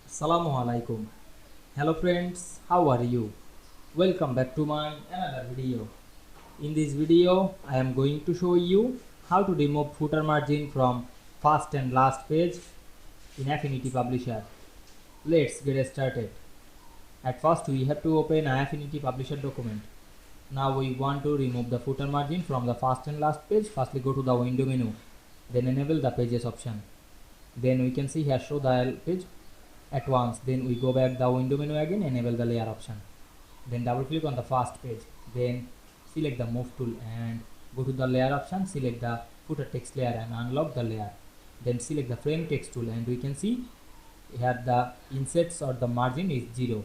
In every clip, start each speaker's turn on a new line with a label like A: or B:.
A: Assalamu Walaikum. Hello friends, how are you? Welcome back to my another video. In this video, I am going to show you how to remove footer margin from first and last page in Affinity Publisher. Let's get started. At first, we have to open an Affinity Publisher document. Now we want to remove the footer margin from the first and last page. Firstly, go to the window menu, then enable the pages option. Then we can see here show the page at once. Then we go back the window menu again, enable the layer option. Then double click on the first page. Then select the move tool and go to the layer option, select the footer text layer and unlock the layer. Then select the frame text tool and we can see here the insets or the margin is 0.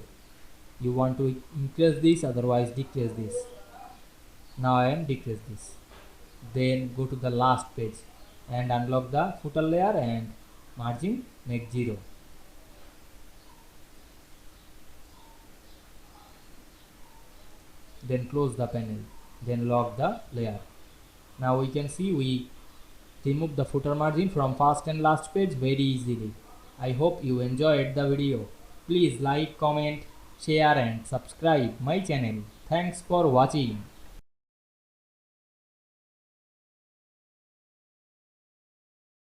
A: You want to increase this, otherwise decrease this. Now I am decrease this. Then go to the last page and unlock the footer layer and margin make 0. Then close the panel, then lock the layer. Now we can see we remove the footer margin from first and last page very easily. I hope you enjoyed the video. Please like, comment, share and subscribe my channel. Thanks for watching.